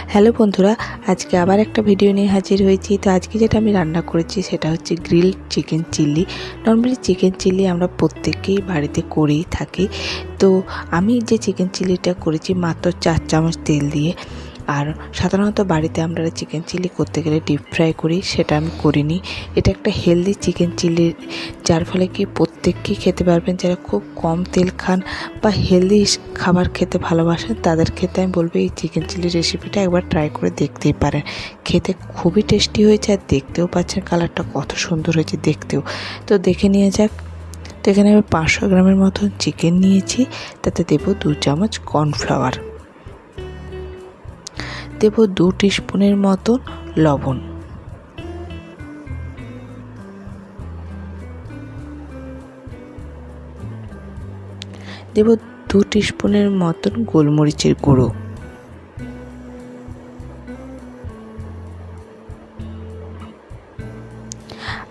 Hello বন্ধুরা, আজকে আবার একটা ভিডিও নিয়ে হাজির হয়েছি। তো আজকে যেটা আমি রান্না করেছি সেটা হচ্ছে গ্রিল চিকেন চিল্লি। নর্মালি চিকেন চিল্লি আমরা প্রত্যেকেই বাড়িতে করেই থাকি। তো আমি যে চিকেন চিল্লিটা করেছি মাত্র 4 চামচ তেল দিয়ে। আর সাধারণত বাড়িতে আমরা চিকেন চিল্লি করতে গেলে ডিপ ফ্রাই করি, সেটা আমি করিনি। এটা একটা হেলদি চিকেন চিল্লি, যার ফলে কি প্রত্যেকেই খেতে পারবেন। যারা খুব কম তেল খান বা হেলদি খাবার খেতে ভালোবাসেন তাদের ক্ষেত্রে আমি বলবো এই চিকেন চিলি রেসিপিটা একবার ট্রাই করে দেখতেই পারেন। খেতে খুবই টেস্টি হয়েছে, আর দেখতেও পাচ্ছেন কালারটা কত সুন্দর হয়েছে দেখতেও। তো দেখে নিয়ে যাক। তো এখানে আমি 500 গ্রামের মতন চিকেন নিয়েছি, তাতে দেবো 2 চামচ কর্নফ্লাওয়ার, দেবো 2 টিস্পুনের মতন লবণ, দেব 2 টিস্পুনের মতন গোলমরিচের গুঁড়ো,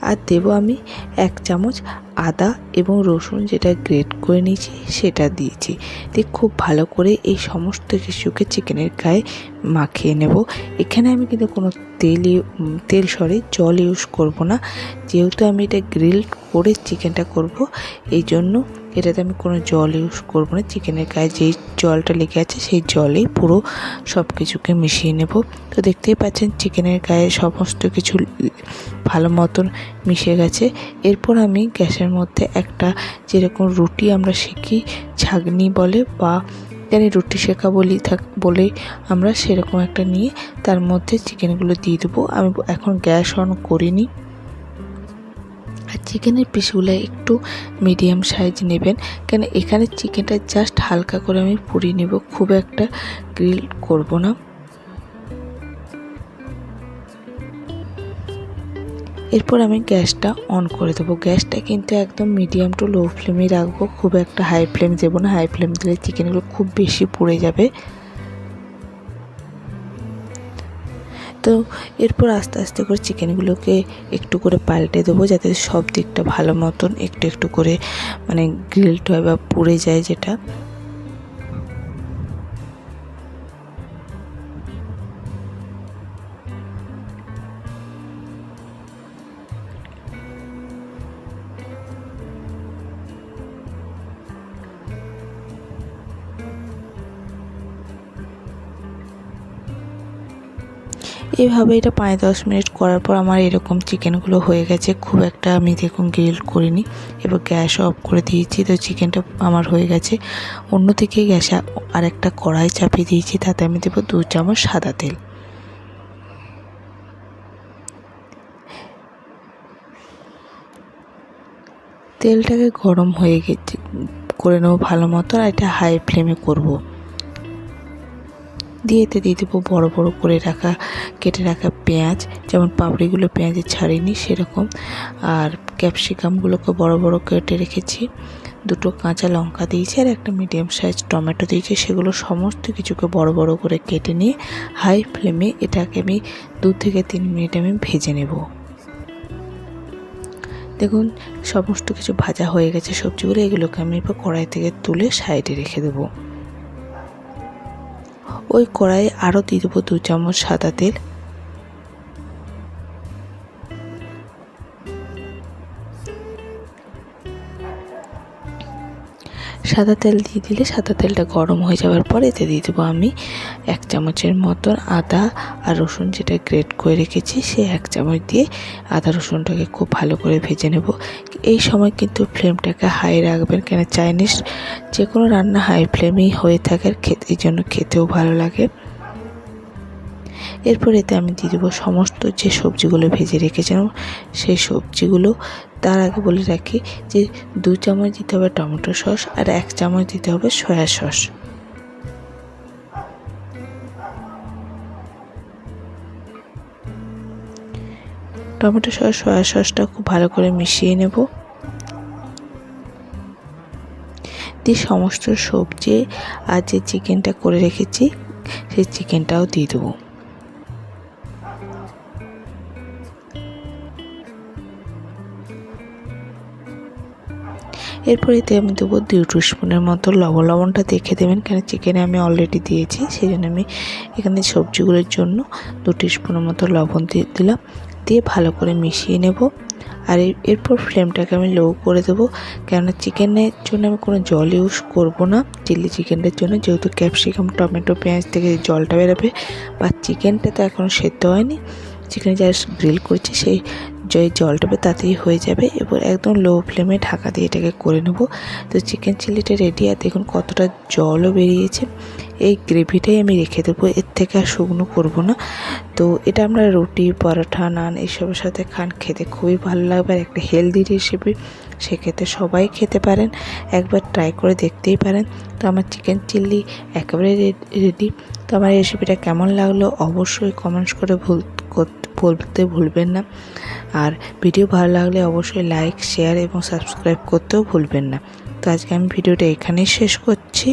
আর দেবো আমি 1 চামচ আদা এবং রসুন যেটা গ্রেট করে নিয়েছি সেটা দিয়েছি। দিয়ে খুব ভালো করে এই সমস্ত কিছুকে চিকেনের গায়ে মাখিয়ে নেব। এখানে আমি কিন্তু কোনো জল ইউজ করব না, যেহেতু আমি এটা গ্রিল করে চিকেনটা করব, এই জন্য এটাতে আমি কোনো জল ইউজ করব না। চিকেনের গায়ে যেই জলটা লেগে আছে সেই জলেই পুরো সব কিছুকে মিশিয়ে নেব। তো দেখতেই পাচ্ছেন চিকেনের গায়ে সমস্ত কিছু ভালো মতন মিশে গেছে। এরপর আমি গ্যাসের মধ্যে একটা, যেরকম রুটি আমরা সেঁকি ছাঁকনি বলে বা জানি রুটি সেঁকা বলেই আমরা সেরকম একটা নিয়ে তার মধ্যে চিকেনগুলো দিয়ে দেবো। আমি এখন গ্যাস অন করিনি। আর চিকেনের পিসগুলো একটু মিডিয়াম সাইজ নেবেন, কেন এখানে চিকেনটা জাস্ট হালকা করে আমি পুড়িয়ে নেব, খুব একটা গ্রিল করব না। এরপর আমি গ্যাসটা অন করে দেবো। গ্যাসটা কিন্তু একদম মিডিয়াম টু লো ফ্লেমে রাখবো, খুব একটা হাই ফ্লেম দেবো না। হাই ফ্লেম দিলে চিকেনগুলো খুব বেশি পুড়ে যাবে। তো এরপর আস্তে আস্তে করে চিকেনগুলোকে একটু করে পাল্টে দেবো, যাতে সব দিকটা ভালো মতন একটু একটু করে মানে গ্রিলড হয় বা পুড়ে যায় যেটা। এইভাবে এটা 5-10 মিনিট করার পর আমার এরকম চিকেনগুলো হয়ে গেছে। খুব একটা আমি দেখুন গ্রিল করিনি। এবার গ্যাস অফ করে দিয়েছি। তো চিকেনটা আমার হয়ে গেছে। অন্যদিকে গ্যাসে আরেকটা কড়াই চাপিয়ে দিয়েছি, তাতে আমি দেবো 2 চামচ সাদা তেল। তেলটাকে গরম হয়ে গেছে করে নেবো ভালো মতো, আর এটা হাই ফ্লেমে করব। দিয়ে এতে দিয়ে দেবো বড়ো বড়ো করে কেটে রাখা পেঁয়াজ, যেমন পাপড়িগুলো পেঁয়াজের ছাড়িনি সেরকম, আর ক্যাপসিকামগুলোকে বড় বড় কেটে রেখেছি। 2টো কাঁচা লঙ্কা দিয়েছি, আর একটা মিডিয়াম সাইজ টমেটো দিয়েছি। সেগুলো সমস্ত কিছুকে বড় বড় করে কেটে নিয়ে হাই ফ্লেমে এটাকে আমি 2 থেকে 3 মিনিট আমি ভেজে নেব। দেখুন সমস্ত কিছু ভাজা হয়ে গেছে সবজিগুলো। এগুলোকে আমি এবার কড়াই থেকে তুলে সাইডে রেখে দেবো। ওই কড়াইয়ে আরও দিয়ে দেবো 2 চামচ সাদা তেল। সাদা তেল দিয়ে দিলে সাদা তেলটা গরম হয়ে যাওয়ার পর এতে দিয়ে দেবো আমি 1 চামচের মতন আদা আর রসুন যেটা গ্রেট করে রেখেছি, সেই 1 চামচ দিয়ে আদা রসুনটাকে খুব ভালো করে ভেজে নেব। এই সময় কিন্তু ফ্লেমটাকে হাই রাখবেন, কেন চাইনিজ যে কোনো রান্না হাই ফ্লেমেই হয়ে থাকে, আর এই জন্য খেতেও ভালো লাগে। এরপর এতে আমি দিয়ে দেবো সমস্ত যে সবজিগুলো ভেজে রেখেছিলাম সেই সবজিগুলো। তার আগে বলে রাখি যে 2 চামচ দিতে হবে টমেটো সস, আর 1 চামচ দিতে হবে soya sauce. Tomato sauce soya সসটা খুব ভালো করে মিশিয়ে নেব। দিয়ে সমস্ত সবজি আর যে চিকেনটা করে রেখেছি সেই চিকেনটাও দিয়ে দেবো। এরপর এতে আমি দেবো 2 স্পুনের মতো লবণ। লবণটা দেখে দেবেন, কেন চিকেনে আমি অলরেডি দিয়েছি, সেই জন্য আমি এখানে সবজিগুলোর জন্য 2 স্পুনের মতো লবণ দিয়ে দিলাম। দিয়ে ভালো করে মিশিয়ে নেব। আর এরপর ফ্লেমটাকে আমি লো করে দেবো, কেননা চিকেনের জন্য আমি কোনো জল ইউজ করব না। চিলি চিকেনের জন্য যেহেতু ক্যাপসিকাম, টমেটো, পেঁয়াজ থেকে জলটা বেরোবে, বা চিকেনটা তো এখনও সেদ্ধ হয়নি, চিকেন জাস্ট গ্রিল করছি, সেই জলটা তাতেই হয়ে যাবে। এবার একদম লো ফ্লেমে ঢাকা দিয়ে এটাকে করে নেব। তো চিকেন চিলিটা রেডি। আর দেখুন কতটা জলও বেরিয়েছে। এই গ্রেভিটাই আমি রেখে দেবো, এর থেকে আর শুকনো করবো না। তো এটা আমরা রুটি, পরোটা, নান এসবের সাথে খান, খেতে খুবই ভালো লাগবে। আর একটা হেলদি রেসিপি, সেক্ষেত্রে সবাই খেতে পারেন, একবার ট্রাই করে দেখতেই পারেন। তো আমার চিকেন চিলি একেবারে রেডি। তো আমার রেসিপিটা কেমন লাগলো অবশ্যই কমেন্টস করে বলতে ভুলবেন না। আর ভিডিও ভালো লাগলে অবশ্যই লাইক, শেয়ার এবং সাবস্ক্রাইব করতেও ভুলবেন না। তো আজকে আমি ভিডিওটা এখানেই শেষ করছি।